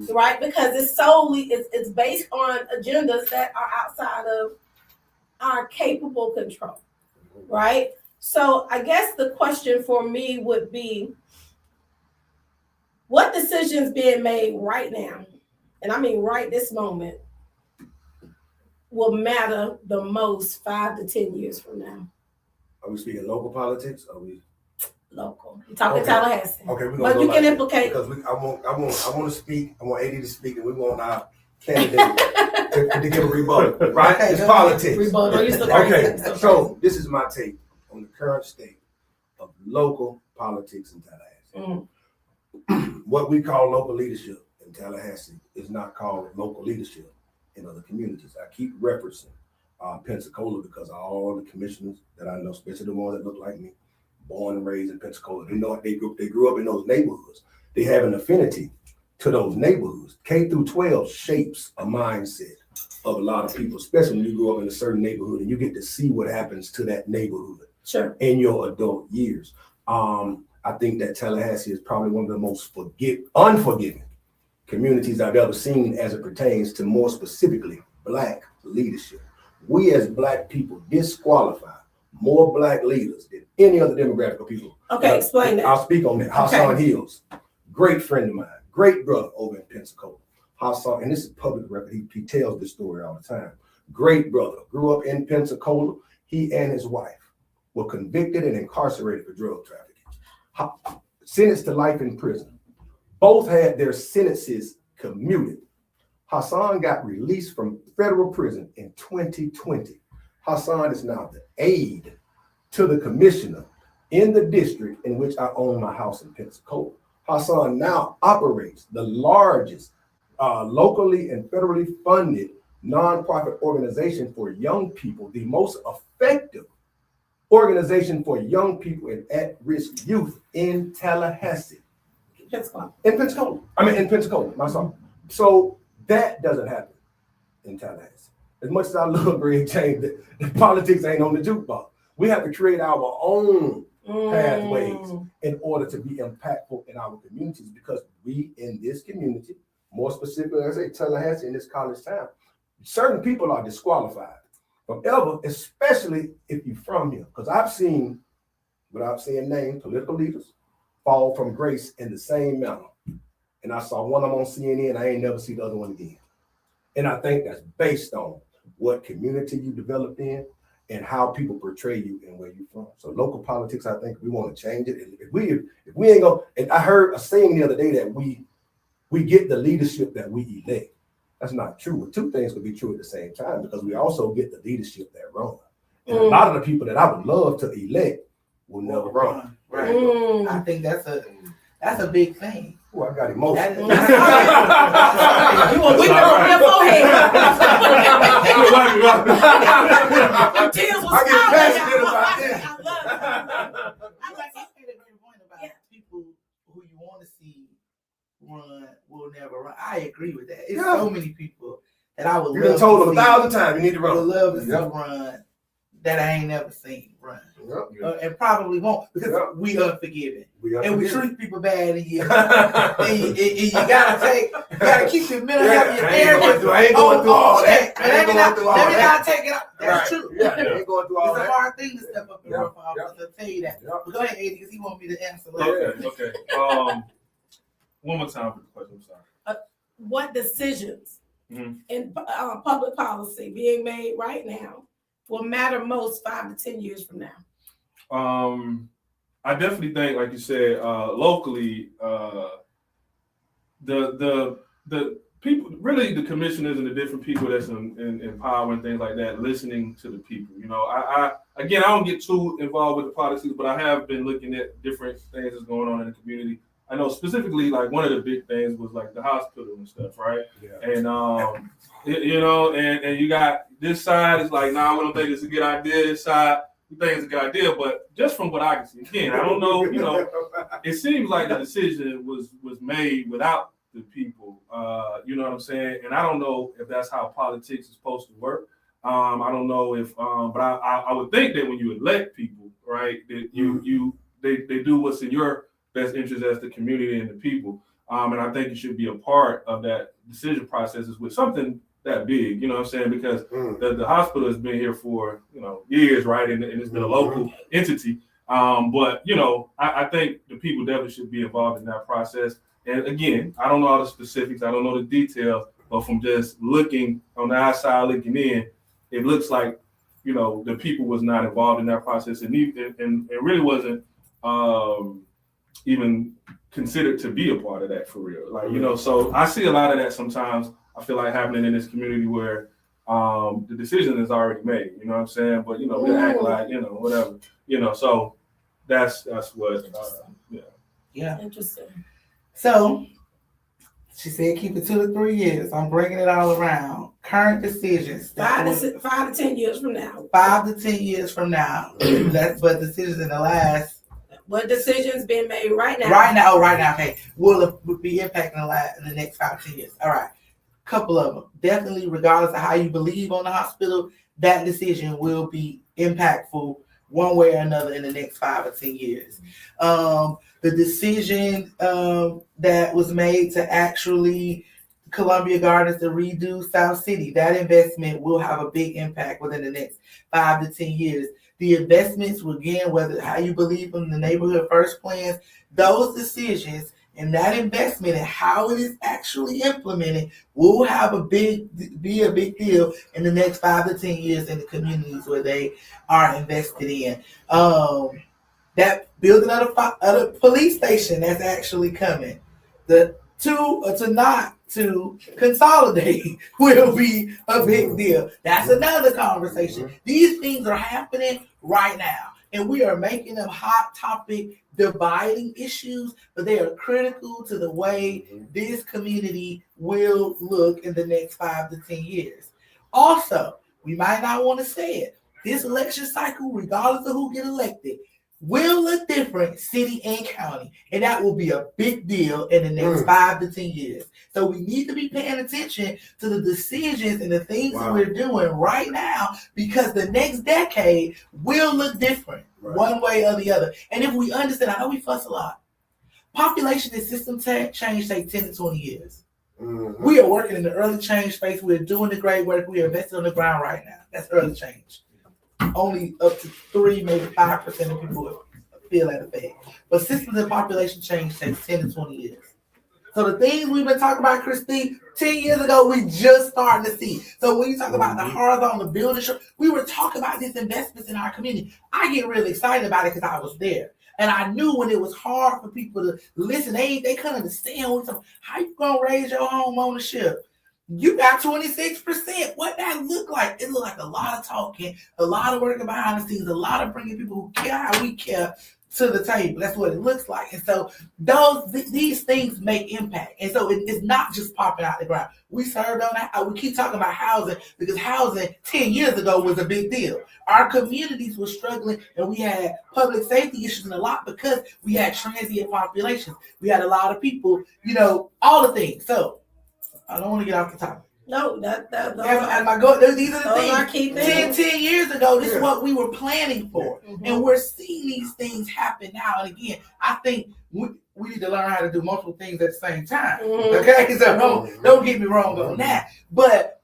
right? Because it's based on agendas that are outside of our capable control, right? So I guess the question for me would be, what decisions being made right now, and I mean right this moment, will matter the most 5 to 10 years from now? Are we speaking local politics? Or are we local? You're talking Okay. Tallahassee. Okay, we're gonna But go you like can that, implicate. because I want to speak. I want AD to speak, and we want our candidate to give a rebuttal. Right? Okay, It's go politics. Rebuttal. Use the Okay, phrase. so this is my take on the current state of local politics in Tallahassee. What we call local leadership in Tallahassee is not called local leadership in other communities. I keep referencing Pensacola because all the commissioners that I know, especially the ones that look like me, born and raised in Pensacola, they grew up in those neighborhoods. They have an affinity to those neighborhoods. K through 12 shapes a mindset of a lot of people, especially when you grow up in a certain neighborhood and you get to see what happens to that neighborhood in your adult years. I think that Tallahassee is probably one of the most unforgiving communities I've ever seen as it pertains to, more specifically, Black leadership. We as Black people disqualify more Black leaders than any other demographic of people. Okay, explain that. I'll speak on that. Hassan Hills, great friend of mine, great brother over in Pensacola. Hassan, and this is public record, he tells this story all the time. Great brother, grew up in Pensacola. He and his wife were convicted and incarcerated for drug trafficking. Sentenced to life in prison. Both had their sentences commuted. Hassan got released from federal prison in 2020. Hassan is now the aide to the commissioner in the district in which I own my house in Pensacola. Hassan now operates the largest locally and federally funded nonprofit organization for young people, the most effective organization for young people and at-risk youth in Tallahassee. In Pensacola, my son. So that doesn't happen in Tallahassee. As much as I love Greg James, the politics ain't on the jukebox. We have to create our own pathways in order to be impactful in our communities, because we in this community, more specifically, I say Tallahassee in this college town, certain people are disqualified from ever, especially if you're from here. Because I've seen, without saying names, political leaders fall from grace in the same manner. And I saw one of them on CNN. I ain't never see the other one again. And I think that's based on what community you developed in and how people portray you and where you're from. So local politics, I think we want to change it. And if we ain't gonna, and I heard a saying the other day that we get the leadership that we elect. That's not true. But two things could be true at the same time, because we also get the leadership that run. And a lot of the people that I would love to elect will never run. Right. I think that's a big thing. Oh, I got emotional. We on your forehead. I get passionate about this. I love it. I like to say that very point about people who you want to see run will never run. I agree with that. It's so many people that I would You love been told to them see. 1,000 times you need to I would run. love to see run that I ain't never seen run. And probably won't, because we unforgiving. And we treat people bad, and you gotta keep your mental health, your therapist. I ain't going through all that. Let me not take it out. That's true. Yeah, I ain't going through all It's a that. hard thing to step up and run for office. I'll tell you that. But go ahead, Eddie, because he want me to answer later. Okay. One more time for the question. I'm sorry. What decisions Mhm. in public policy being made right now will matter most 5 to 10 years from now? I definitely think, like you said, locally, the people, really the commissioners and the different people that's in power and things like that, listening to the people. You know, I don't get too involved with the politics, but I have been looking at different things that's going on in the community. I know specifically, like one of the big things was like the hospital and stuff, right? Yeah. And you know, and you got this side is like, nah, we don't think it's a good idea. This side, we think it's a good idea. But just from what I can see, again, I don't know. You know, it seems like the decision was made without the people. You know what I'm saying? And I don't know if that's how politics is supposed to work. I don't know if, but I would think that when you elect people, right, that they do what's in your best interest as the community and the people. And I think it should be a part of that decision processes with something that big, you know what I'm saying? Because the hospital has been here for, you know, years, right? And it's been a local entity. But, you know, I think the people definitely should be involved in that process. And again, I don't know all the specifics. I don't know the details, but from just looking on the outside, looking in, it looks like, you know, the people was not involved in that process and it really wasn't, even considered to be a part of that for real. Like, you know, so I see a lot of that sometimes, I feel like happening in this community where the decision is already made, you know what I'm saying? But, you know, we act like, you know, whatever, you know, so that's what, Yeah. Interesting. So she said keep it 2 to 3 years. I'm bringing it all around. Current decisions. 5 to 10 years from now. 5 to 10 years from now. That's but decisions in the last. What decisions being made right now? Right now. Okay, will be impacting the next 5 to 10 years. All right, couple of them. Definitely, regardless of how you believe on the hospital, that decision will be impactful one way or another in the next 5 or 10 years. The decision that was made to actually Columbia Gardens to redo South City, that investment will have a big impact within the next 5 to 10 years. The investments, again, whether how you believe in the neighborhood first plans, those decisions and that investment and how it is actually implemented will have be a big deal in the next 5 to 10 years in the communities where they are invested in. That building of the police station that's actually coming, to consolidate will be a big deal. That's another conversation. These things are happening right now. and we are making them hot topic dividing issues, but they are critical to the way this community will look in the next 5 to 10 years. Also, we might not want to say it. This election cycle, regardless of who get elected, will look different city and county, and that will be a big deal in the next 5 to 10 years. So we need to be paying attention to the decisions and the things that we're doing right now, because the next decade will look different one way or the other. And if we understand, I know we fuss a lot. Population and system change take 10 to 20 years. We are working in the early change phase. We're doing the great work. We are invested on the ground right now. That's early change. Only up to 3, maybe 5% of people feel that effect. But systems and population change takes 10 to 20 years. So the things we've been talking about, Christine, 10 years ago, we just starting to see. So when you talk about the horizontal building, we were talking about these investments in our community. I get really excited about it because I was there. And I knew when it was hard for people to listen, they couldn't understand how you gonna raise your home ownership. You got 26%. What that look like? It looked like a lot of talking, a lot of working behind the scenes, a lot of bringing people who care how we care to the table. That's what it looks like. And so these things make impact. And so it's not just popping out the ground. We served on that. We keep talking about housing because housing 10 years ago was a big deal. Our communities were struggling, and we had public safety issues and a lot because we had transient populations. We had a lot of people, all the things. So I don't want to get off the topic. No, these are the things. 10 years ago, this is what we were planning for. And we're seeing these things happen now. And again, I think we need to learn how to do multiple things at the same time. Okay? So don't get me wrong on that. But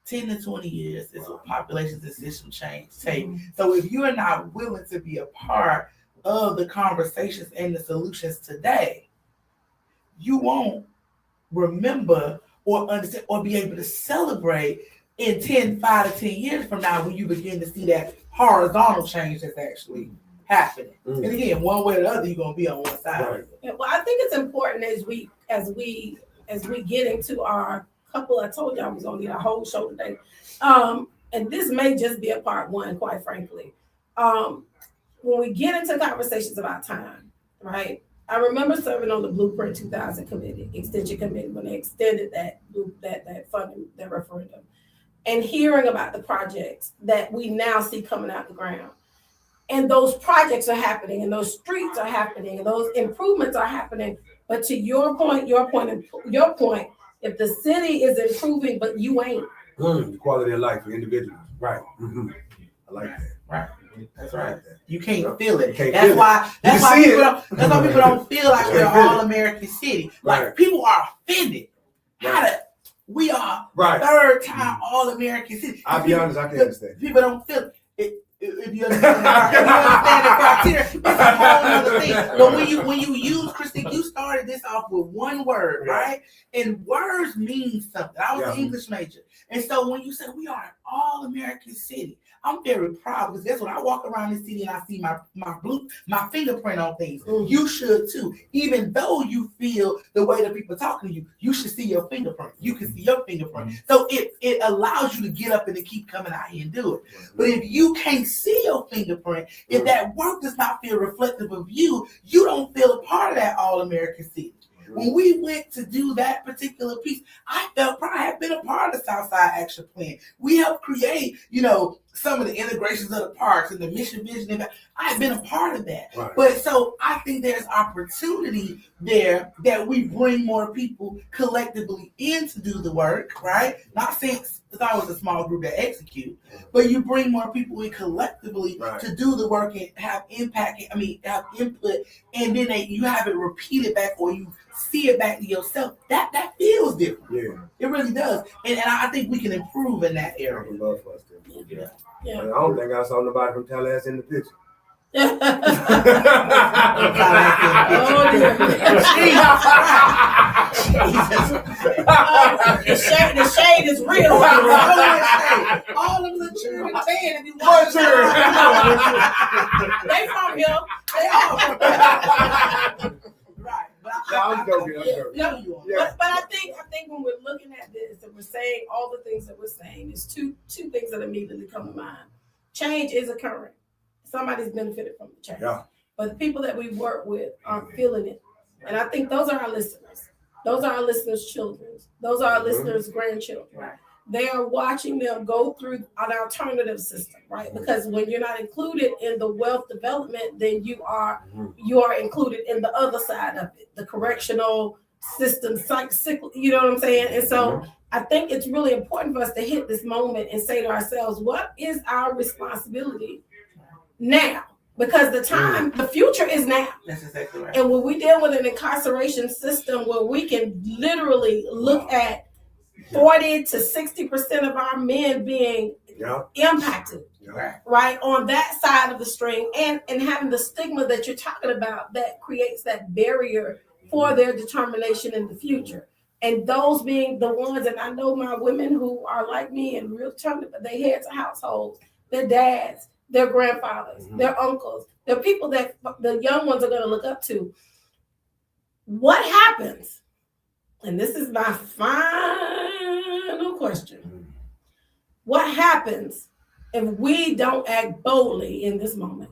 10 to 20 years is what populations and system change take. So if you are not willing to be a part of the conversations and the solutions today, you won't remember or understand or be able to celebrate in 5 to 10 years from now when you begin to see that horizontal change that's actually happening. And again, one way or the other, you're gonna be on one side. Yeah, well, I think it's important as we get into our couple. I told you I was gonna get a whole show today. And this may just be a part one, quite frankly. When we get into conversations about time, right? I remember serving on the Blueprint 2000 committee, extension committee, when they extended that funding, that referendum, and hearing about the projects that we now see coming out the ground. And those projects are happening, and those streets are happening, and those improvements are happening. But to your point, if the city is improving, but you ain't. The quality of life for individuals. Right. I like that. Right. That's right. You can't feel it. That's why people don't feel like we're all American city. Like people are offended. We are third time all American city. I'll be honest, I can't understand. People don't feel it. If you understand the criteria, it's a whole other thing. But when you use, Christine, you started this off with one word, right? And words mean something. I was an English major. And so when you say we are an all-American city, I'm very proud because that's when I walk around this city and I see my fingerprint on things. You should too. Even though you feel the way that people talk to you, you should see your fingerprint. You can see your fingerprint. So it allows you to get up and to keep coming out here and do it. But if you can't see your fingerprint, if that work does not feel reflective of you, you don't feel a part of that all-American city. When we went to do that particular piece, I felt proud. I have been a part of the Southside Action Plan. We helped create, some of the integrations of the parks and the mission vision. I've been a part of that. Right. But so I think there's opportunity there that we bring more people collectively in to do the work, right? Not saying it's always a small group that execute, but you bring more people in collectively to do the work and have impact, have input, and then you have it repeated back or you see it back to yourself. That feels different. Yeah. It really does. And I think we can improve in that area. I would love for us to. Yeah. I don't think I saw nobody from Tallahassee in the picture. Oh, the shade is real. All of the children tan if you want to. They from here. They all from here. Right. I'm joking. But I think when we're looking at this and we're saying all the things that we're saying, there's two things that immediately come to mind. Change is occurring. somebody's benefited from the change. Yeah. But the people that we work with aren't feeling it. And I think those are our listeners. Those are our listeners' children. Those are our listeners' grandchildren. Right. They are watching them go through an alternative system, right? Because when you're not included in the wealth development, then you are included in the other side of it, the correctional system, cycle, you know what I'm saying? And so I think it's really important for us to hit this moment and say to ourselves, what is our responsibility now? Because the future is now. That's exactly right. And when we deal with an incarceration system where we can literally look at 40 to 60% of our men being impacted, right, on that side of the string, and having the stigma that you're talking about that creates that barrier for their determination in the future. And those being the ones, and I know my women who are like me and real determined, but they heads of households, their dads, their grandfathers, their uncles, they're people that the young ones are going to look up to. What happens? And this is my final question. What happens if we don't act boldly in this moment?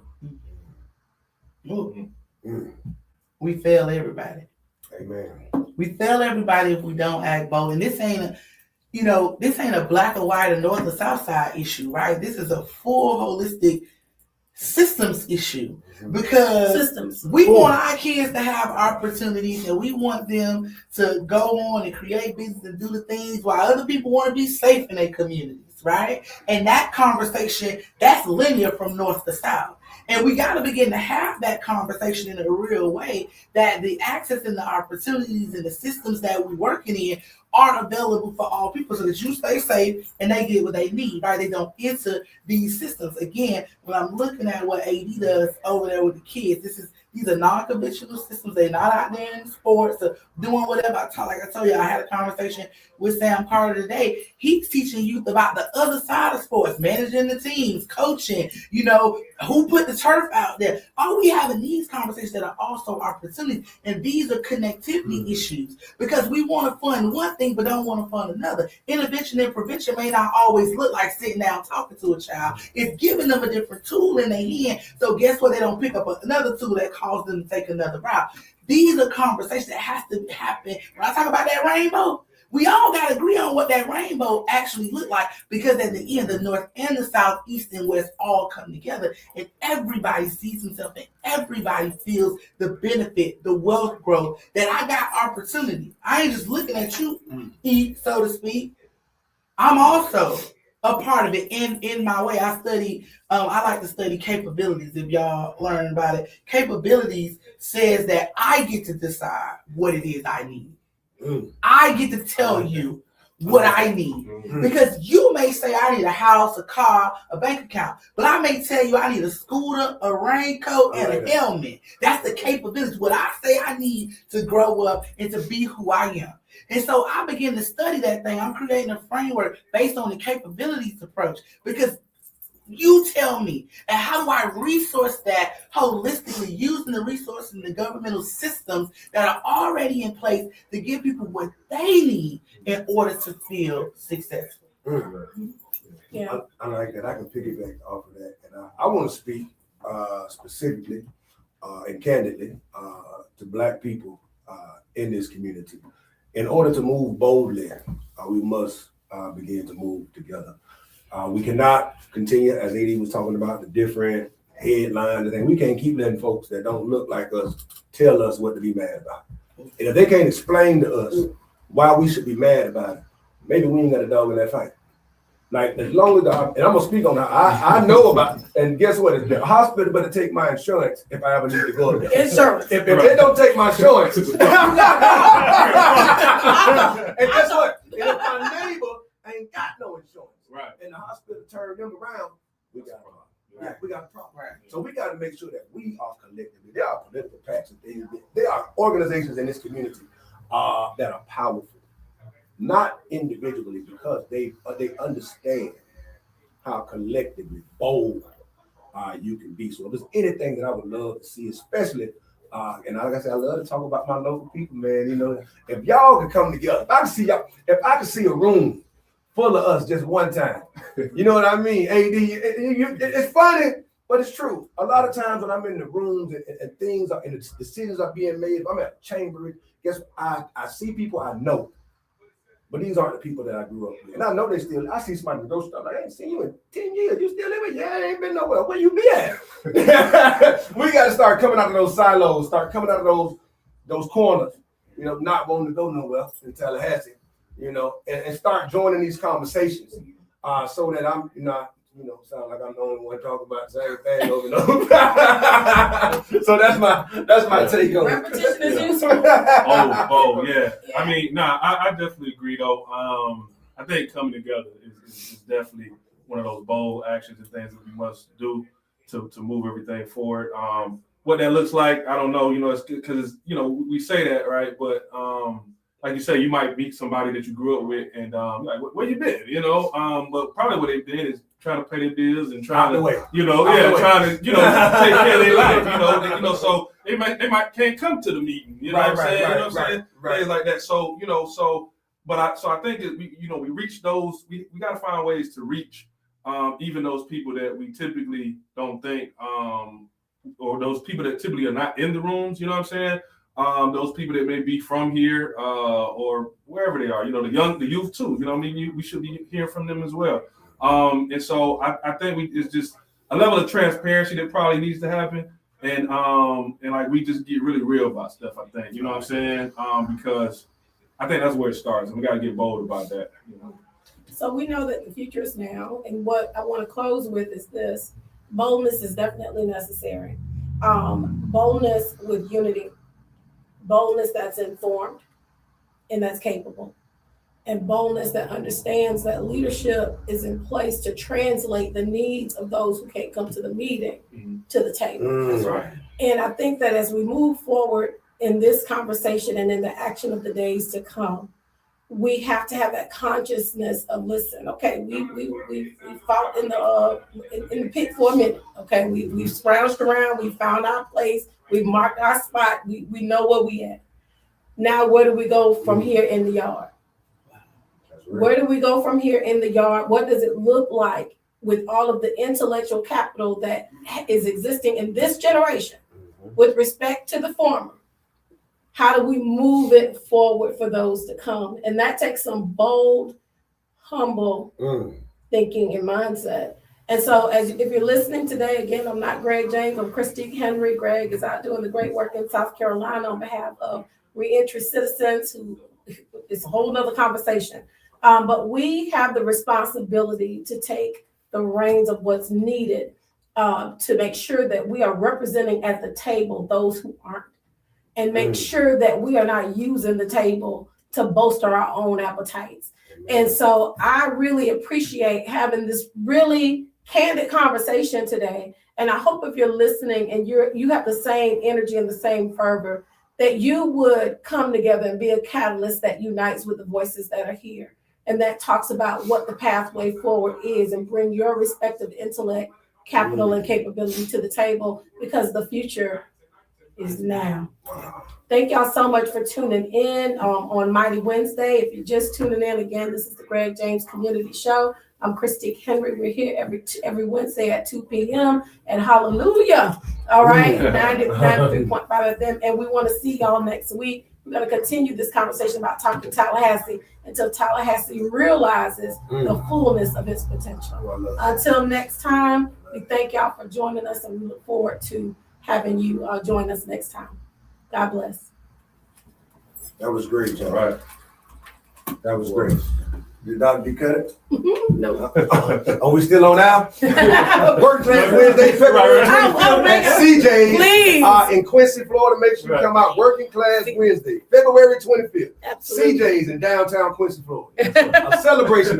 We fail everybody. Amen. We fail everybody if we don't act bold. And this ain't a black or white or north or south side issue, right? This is a full holistic systems issue, because we want our kids to have opportunities and we want them to go on and create business and do the things while other people want to be safe in their communities, right? And that conversation, that's linear from north to south. And we got to begin to have that conversation in a real way, that the access and the opportunities and the systems that we're working in are available for all people so that you stay safe and they get what they need, right? They don't enter these systems. Again, when I'm looking at what AD does over there with the kids, these are non-conventional systems. They're not out there in sports or doing whatever. Like I told you, I had a conversation with Sam Carter today. He's teaching youth about the other side of sports, managing the teams, coaching, who put the turf out there. Are we having these conversations that are also opportunities? And these are connectivity issues, because we want to fund one thing but don't want to fund another. Intervention and prevention may not always look like sitting down talking to a child. It's giving them a different tool in their hand. So guess what? They don't pick up another tool that causes them to take another route. These are conversations that has to happen. When I talk about that rainbow, we all got to agree on what that rainbow actually looked like, because at the end, the north and the south, east and west all come together, and everybody sees himself and everybody feels the benefit, the wealth growth, that I got opportunity. I ain't just looking at you eat, so to speak. I'm also a part of it in my way. I like to study capabilities. If y'all learn about it, capabilities says that I get to decide what it is I need. I get to tell you what I need, because you may say I need a house, a car, a bank account, but I may tell you I need a scooter, a raincoat, and a helmet. That's the capabilities, what I say I need to grow up and to be who I am. And so I begin to study that thing. I'm creating a framework based on the capabilities approach, because you tell me, and how do I resource that holistically, using the resources and the governmental systems that are already in place to give people what they need in order to feel successful. Yeah, I like that. I can piggyback off of that, and I want to speak specifically and candidly to Black people in this community. In order to move boldly, we must begin to move together. We cannot continue, as AD was talking about, the different headlines, and we can't keep letting folks that don't look like us tell us what to be mad about. And if they can't explain to us why we should be mad about it, maybe we ain't got a dog in that fight. Like, as long as and I'm gonna speak on that, I know about it. And guess what? The hospital better take my insurance if I ever need to go there. Insurance. If they don't take my insurance, and guess what? If my neighbor ain't got no insurance, Right. and the hospital turned them around, we got a problem. Right. Yeah, we got a problem. Right. So we got to make sure that we are collectively. There are political PACs and things. There are organizations in this community that are powerful, not individually, because they understand how collectively bold you can be. So if there's anything that I would love to see, especially, and like I said, I love to talk about my local people, man. If y'all could come together, if I could see a room full of us just one time, you know what I mean? AD, it's funny But it's true. A lot of times when I'm in the rooms and things are, and the decisions are being made, if I'm at a chamber, guess I see people I know. But these aren't the people that I grew up with. And I know they still, I see somebody go stuff like, I ain't seen you in 10 years. You still living? Yeah, I ain't been nowhere. Where you be at? We got to start coming out of those silos, start coming out of those corners, not wanting to go nowhere in Tallahassee, and start joining these conversations so that I'm, sound like I'm the only one talking about the same thing over and over. So that's my take on it. Repetition is useful. Oh, yeah. I mean, I definitely agree though. I think coming together is definitely one of those bold actions and things that we must do to move everything forward. What that looks like, I don't know. It's because we say that, right? But like you say, you might meet somebody that you grew up with, and like, where you been? But probably what they've been is trying to pay their bills and trying to, trying to, take care of their life, so they can't come to the meeting, what I'm saying? Things like that. So, I think that we reach those, we got to find ways to reach even those people that we typically don't think, or those people that typically are not in the rooms, you know what I'm saying? Those people that may be from here or wherever they are, the youth too, we should be hearing from them as well. And so I think it's just a level of transparency that probably needs to happen. And like we just get really real about stuff, I think, you know what I'm saying? Because I think that's where it starts, and we got to get bold about that. So we know that the future is now, and what I want to close with is this: boldness is definitely necessary. Boldness with unity, boldness that's informed and that's capable, and boldness that understands that leadership is in place to translate the needs of those who can't come to the meeting to the table. That's right. And I think that as we move forward in this conversation and in the action of the days to come, we have to have that consciousness of, listen, okay, we fought in the pit for a minute. Okay, we scrounged around, we found our place, we marked our spot, we know where we at. Now where do we go from here in the yard? Where do we go from here in the yard? What does it look like with all of the intellectual capital that is existing in this generation with respect to the former? How do we move it forward for those to come? And that takes some bold, humble thinking and mindset. And so if you're listening today, again, I'm not Greg James, I'm Christique Henry. Greg is out doing the great work in South Carolina on behalf of reentry citizens, who is a whole nother conversation. But we have the responsibility to take the reins of what's needed to make sure that we are representing at the table those who aren't, and make sure that we are not using the table to bolster our own appetites. And so I really appreciate having this really candid conversation today. And I hope if you're listening and you have the same energy and the same fervor, that you would come together and be a catalyst that unites with the voices that are here, and that talks about what the pathway forward is, and bring your respective intellect, capital, and capability to the table, because the future is now. Thank y'all so much for tuning in on Mighty Wednesday. If you're just tuning in, again, this is the Greg James Community Show. I'm Christique Henry. We're here every Wednesday at 2 p.m. and hallelujah. All right, 93.5 FM. And we want to see y'all next week. We're going to continue this conversation about talking Tallahassee until Tallahassee realizes the fullness of its potential. Until next time, we thank y'all for joining us, and we look forward to having you join us next time. God bless. That was great, John. Right. That was great. Did Dr. D cut it? No. Are we still on now? Work Class Wednesday, February 25th. CJ's Please. In Quincy, Florida. Make sure you come out. Working Class Wednesday, February 25th. Absolutely. CJ's in downtown Quincy, Florida. A celebration of